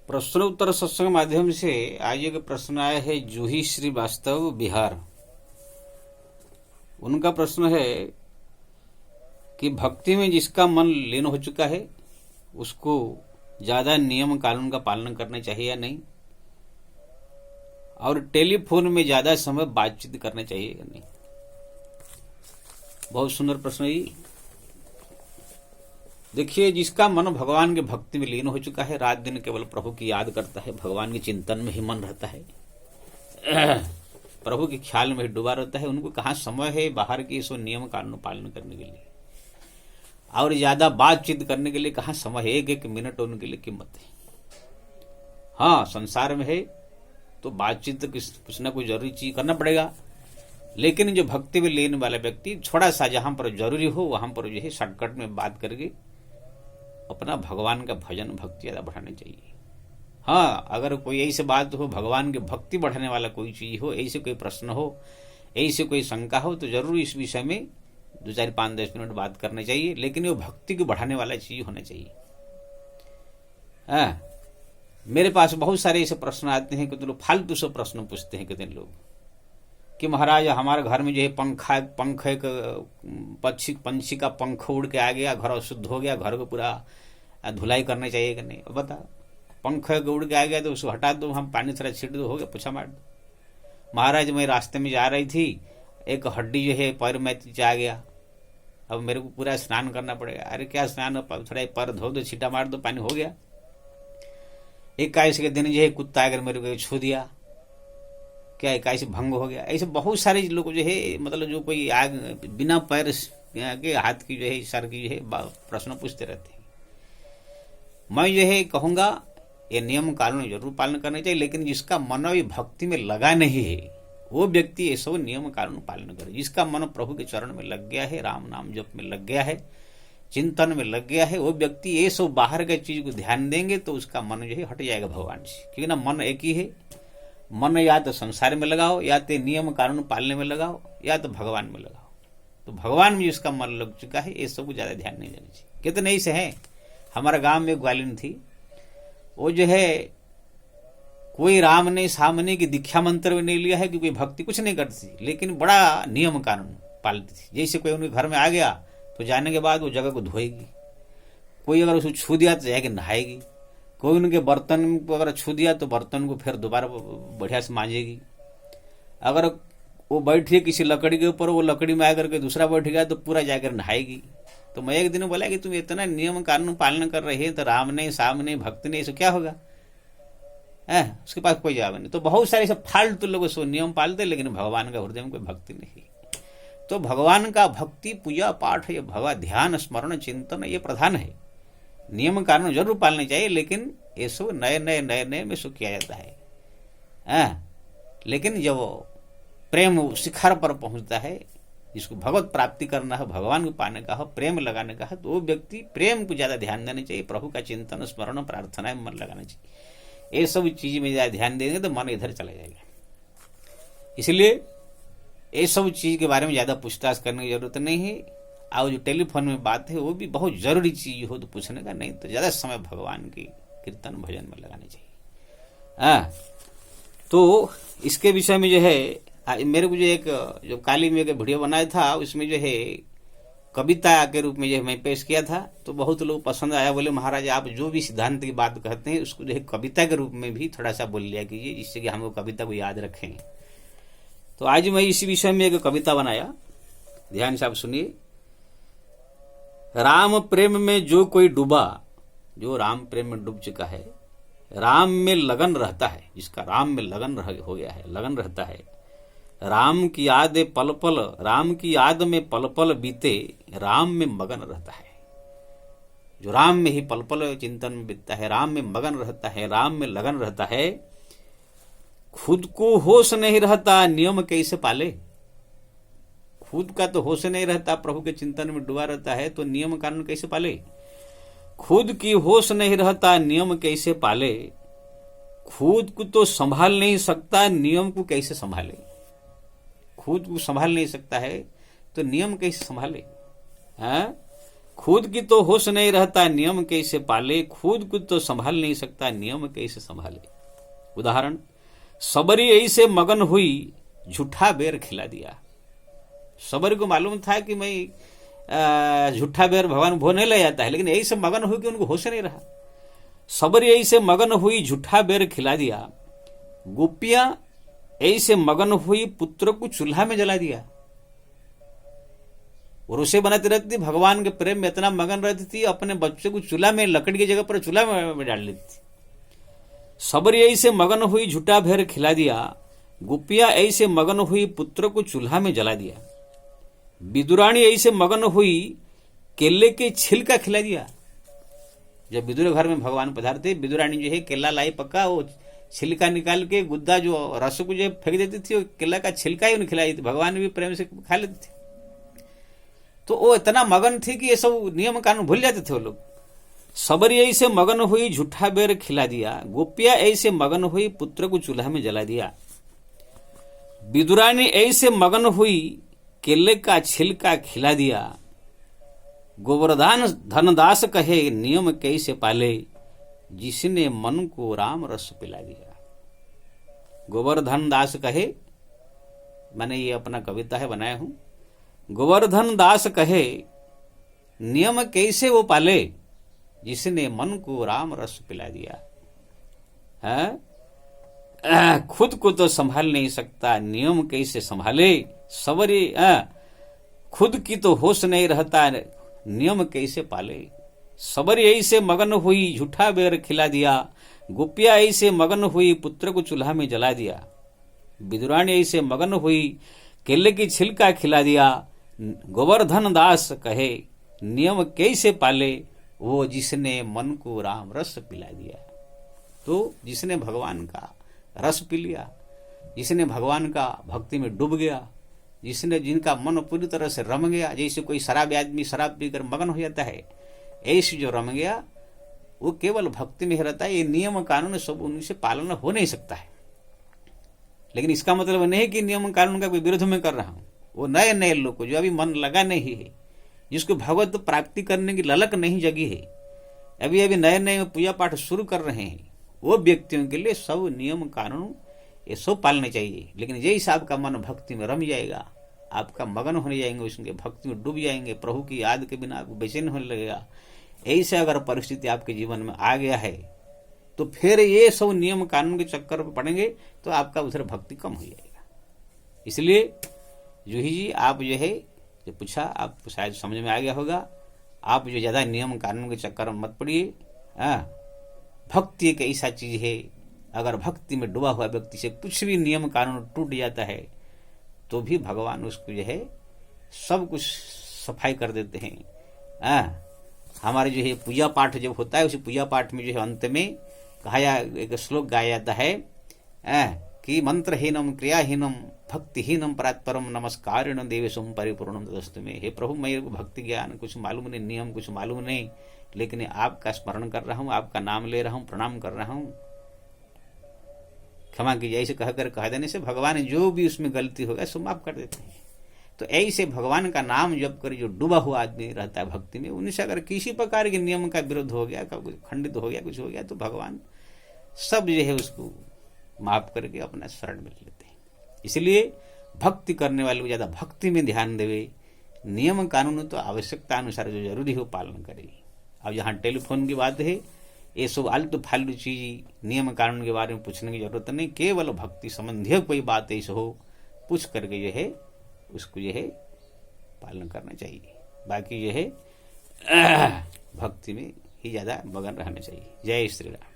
प्रश्नोत्तर सत्संग माध्यम से आज एक प्रश्न आया है जूही श्रीवास्तव बिहार। उनका प्रश्न है कि भक्ति में जिसका मन लीन हो चुका है उसको ज्यादा नियम कानून का पालन करना चाहिए या नहीं, और टेलीफोन में ज्यादा समय बातचीत करना चाहिए या नहीं। बहुत सुंदर प्रश्न है। देखिए, जिसका मन भगवान के भक्ति में लीन हो चुका है, रात दिन केवल प्रभु की याद करता है, भगवान के चिंतन में ही मन रहता है, प्रभु के ख्याल में ही डूबा रहता है, उनको कहाँ समय है बाहर के सो नियम कानून पालन करने के लिए, और ज्यादा बातचीत करने के लिए कहाँ समय है। एक एक मिनट उनके लिए कीमत है। हाँ, संसार में है तो बातचीत कुछ ना कुछ जरूरी चीज करना पड़ेगा, लेकिन जो भक्ति में लीन वाला व्यक्ति थोड़ा सा जहां पर जरूरी हो वहां पर जो है शॉर्टकट में बात करके अपना भगवान का भजन भक्ति ज्यादा बढ़ाना चाहिए। हाँ, अगर कोई ऐसी बात हो, भगवान की भक्ति बढ़ाने वाला कोई चीज हो, ऐसे कोई प्रश्न हो, ऐसे कोई शंका हो, तो जरूर इस विषय में 2, 4, 5, 10 मिनट बात करनी चाहिए, लेकिन वो भक्ति को बढ़ाने वाला चीज होना चाहिए। मेरे पास बहुत सारे ऐसे प्रश्न आते हैं कि तो लोग फालतू से प्रश्न पूछते हैं कितने लोग कि महाराज हमारे घर में जो है पंछी का पंख उड़ के आ गया, घर अशुद्ध हो गया, घर को पूरा धुलाई करना चाहिए कि नहीं। बता, पंख उड़ के आ गया तो उसको हटा दो, हम पानी थोड़ा छीट दो, हो गया, पूछा मार दो। महाराज मैं रास्ते में जा रही थी, एक हड्डी जो है पैर में आ गया, अब मेरे को पूरा स्नान करना पड़ेगा। अरे क्या स्नान, थोड़ा पैर धो दो, छीटा मार दो, पानी हो गया। 21 के दिन जो है कुत्ता अगर मेरे को छू दिया, क्या 21 भंग हो गया। ऐसे बहुत सारे लोग जो है, मतलब जो कोई आग बिना पैर के हाथ की जो है, सर की जो है प्रश्न पूछते रहते हैं। मैं जो है कहूंगा ये नियम कानून जरूर पालन करना चाहिए, लेकिन जिसका मन भक्ति में लगा नहीं है वो व्यक्ति ये सब नियम कानून पालन करे। जिसका मन प्रभु के चरण में लग गया है, राम नाम जप में लग गया है, चिंतन में लग गया है, वो व्यक्ति ये सब बाहर के चीज को ध्यान देंगे तो उसका मन जो है हट जाएगा भगवान से। क्योंकि ना मन एक ही है। मन या तो संसार में लगाओ, या तो नियम कानून पालने में लगाओ, या तो भगवान में लगाओ। तो भगवान में जिसका मन लग चुका है ये सब को ज्यादा ध्यान नहीं देना चाहिए। कितने ऐसे हैं, हमारे गांव में एक ग्वालिन थी, वो जो है कोई राम ने सामने की दीक्षा मंत्र भी नहीं लिया है, क्योंकि भक्ति कुछ नहीं करती, लेकिन बड़ा नियम कानून पालती थी। जैसे कोई उनके घर में आ गया तो जाने के बाद वो जगह को धोएगी, कोई अगर उसको छू दिया तो जाके नहाएगी, कोई उनके बर्तन को अगर छू दिया तो बर्तन को फिर दोबारा बढ़िया से मांजेगी। अगर वो बैठ गई किसी लकड़ी के ऊपर, वो लकड़ी में आकर के दूसरा बैठ गया तो पूरा जाकर नहाएगी। तो मैं एक दिन बोला कि तुम इतना नियम कानून पालन कर रहे हैं, तो राम ने साम ने भक्ति ने, इससे क्या होगा? उसके पास कोई जवाब नहीं। तो बहुत सारे सब फालतू लोग सो नियम पालते, लेकिन भगवान का हृदय में कोई भक्ति नहीं। तो भगवान का भक्ति पूजा पाठ, ये भगवान ध्यान स्मरण चिंतन ये प्रधान है। नियम कानून जरूर पालने चाहिए, लेकिन ये सब नए में सो किया जाता है। लेकिन जब प्रेम शिखर पर पहुंचता है, जिसको भगवत प्राप्ति करना है, भगवान को पाने का है, प्रेम लगाने का है, तो वो व्यक्ति प्रेम को ज्यादा ध्यान देना चाहिए, प्रभु का चिंतन स्मरण प्रार्थना में मन लगाना चाहिए। ये सब चीज में ज्यादा ध्यान देंगे तो मन इधर चला जाएगा। इसलिए ये सब चीज के बारे में ज्यादा पूछताछ करने की जरूरत नहीं है। और जो टेलीफोन में बात है वो भी बहुत जरूरी चीज हो तो पूछने का, नहीं तो ज्यादा समय भगवान की कीर्तन भजन में लगाना चाहिए। तो इसके विषय में जो है मेरे को जो एक जो काली में एक वीडियो बनाया था, उसमें जो है कविता के रूप में जो मैं पेश किया था, तो बहुत लोग पसंद आया। बोले महाराज आप जो भी सिद्धांत की बात कहते हैं उसको जो है कविता के रूप में भी थोड़ा सा बोल लिया कीजिए, जिससे कि हम वो कविता को याद रखें। तो आज मैं इसी विषय में एक कविता बनाया, ध्यान से आप सुनिए। राम प्रेम में जो कोई डूबा, जो राम प्रेम में डूब चुका है, राम में लगन रहता है, जिसका राम में लगन हो गया है, लगन रहता है। राम की याद पल पल, राम की याद में पल पल बीते, राम में मगन रहता है। जो राम में ही पल पल चिंतन में बीतता है, राम में मगन रहता है, राम में लगन रहता है। खुद को होश नहीं रहता, नियम कैसे पाले। खुद का तो होश नहीं रहता, प्रभु के चिंतन में डूबा रहता है, तो नियम कानून कैसे पाले। खुद की होश नहीं रहता, नियम कैसे पाले। खुद को तो संभाल नहीं सकता, नियम को कैसे संभाले। खुद को संभाल नहीं सकता है तो नियम कैसे संभाले। खुद की तो होश नहीं रहता, नियम कैसे पाले। खुद को तो संभाल नहीं सकता, नियम कैसे संभाले। उदाहरण, सबरी ऐसे मगन हुई, झूठा बेर खिला दिया। सबरी को मालूम था कि मैं झूठा बेर भगवान भो नहीं ले जाता है, लेकिन ऐसे मगन हुई कि उनको होश नहीं रहा। सबरी ऐसे मगन हुई, झूठा बेर खिला दिया। गोपियां ऐसे मगन हुई, पुत्र को चूल्हा में जला दिया। और उसे बनाती रहती थी, भगवान के प्रेम में इतना मगन रहती थी, अपने बच्चे को चूल्हा में, लकड़ी की जगह पर चूल्हा में डाल लेती थी। सबरी ऐसे मगन हुई, झूठा बेर खिला दिया। गोपियां ऐसे मगन हुई, पुत्र को चूल्हा में जला दिया। विदुरानी ऐसे मगन हुई, केले के छिलका खिला दिया। जब विदुर घर में भगवान पधारते, विदुरानी जो है केला लाई पक्का, वो छिलका निकाल के गुद्दा जो रस को जो फेंक देती थी, वो केला का छिलका ही उन्हें खिलाई थी। भगवान भी प्रेम से खा लेते थे। तो वो इतना मगन थी कि ये सब नियम कानून भूल जाते थे वो लोग। सबरी ऐसे मगन हुई, झूठा बेर खिला दिया। गोपियां ऐसे मगन हुई, पुत्र को चूल्हा में जला दिया। विदुरानी ऐसे मगन हुई, केले का छिलका खिला दिया। गोवर्धन धनदास कहे, नियम कैसे पाले, जिसने मन को राम रस पिला दिया। गोवर्धन दास कहे, मैंने ये अपना कविता है बनाया हूं। गोवर्धन दास कहे, नियम कैसे वो पाले, जिसने मन को राम रस पिला दिया। है? खुद को तो संभाल नहीं सकता, नियम कैसे संभाले। सबरी खुद की तो होश नहीं रहता, नियम कैसे पाले। सबरी ऐसे मगन हुई, झूठा बेर खिला दिया। गोपियां ऐसे मगन हुई, पुत्र को चूल्हा में जला दिया। विदुरानी ऐसे मगन हुई, केले की छिलका खिला दिया। गोवर्धन दास कहे, नियम कैसे पाले, वो जिसने मन को राम रस पिला दिया। तो जिसने भगवान का रस पी लिया, जिसने भगवान का भक्ति में डूब गया, जिनका मन पूरी तरह से रम गया, जैसे कोई शराबी आदमी शराब पीकर मगन हो जाता है, ऐसे जो रम गया वो केवल भक्ति में रहता है। ये नियम कानून सब उनसे पालन हो नहीं सकता है। लेकिन इसका मतलब नहीं कि नियम कानून का कोई विरोध में कर रहा हूं। वो नए नए लोग को, जो अभी मन लगा नहीं है, जिसको भगवत प्राप्ति करने की ललक नहीं जगी है, अभी अभी नए नए पूजा पाठ शुरू कर रहे हैं, वो व्यक्तियों के लिए सब नियम कानून ये सब पालने चाहिए। लेकिन जैसे आपका मन भक्ति में रम जाएगा, आपका मगन होने जाएंगे, उसके भक्ति में डूब जाएंगे, प्रभु की याद के बिना आपको बेचैन होने लगेगा, ऐसे अगर परिस्थिति आपके जीवन में आ गया है, तो फिर ये सब नियम कानून के चक्कर में पड़ेंगे, तो आपका उधर भक्ति कम हो जाएगा। इसलिए जूही जी, आप जो है जो पूछा, आपको शायद समझ में आ गया होगा। आप जो ज्यादा नियम कानून के चक्कर में मत पड़िए। भक्ति एक ऐसा चीज है, अगर भक्ति में डूबा हुआ व्यक्ति से कुछ भी नियम कानून टूट जाता है, तो भी भगवान उसको जो है सब कुछ सफाई कर देते हैं। हमारे जो है पूजा पाठ जब होता है, उसी पूजा पाठ में जो है अंत में कहा एक श्लोक गाया जाता है कि मंत्रहीनम क्रियाहीनम भक्तिहीनम परात्परम नमस्कारिणम देवेशम परिपूर्णम तदस्तु में। हे प्रभु, मेरे को भक्ति ज्ञान कुछ मालूम नहीं, नियम कुछ मालूम नहीं, लेकिन आपका स्मरण कर रहा हूं, आपका नाम ले रहा हूं, प्रणाम कर रहा हूं, क्षमा कीजिए। ऐसे कहकर कह देने से भगवान जो भी उसमें गलती होगा सब माफ कर देते हैं। तो ऐसे भगवान का नाम जप कर जो डूबा हुआ आदमी रहता है भक्ति में, उनसे अगर किसी प्रकार के नियम का विरोध हो गया, खंडित हो गया, कुछ हो गया, तो भगवान सब जो है उसको माफ करके अपना शरण मिल लेते हैं। इसलिए भक्ति करने वाले को ज्यादा भक्ति में ध्यान देवे, नियम कानून तो आवश्यकता अनुसार जो जरूरी हो पालन करे। अब यहाँ टेलीफोन की बात है, ये सब आलतू फालतू चीज नियम कानून के बारे में पूछने की जरूरत नहीं। केवल भक्ति संबंधी कोई बात ऐसे हो, पूछ करके जो है उसको जो है पालन करना चाहिए। बाकी जो है भक्ति में ही ज्यादा मगन रहना चाहिए। जय श्री राम।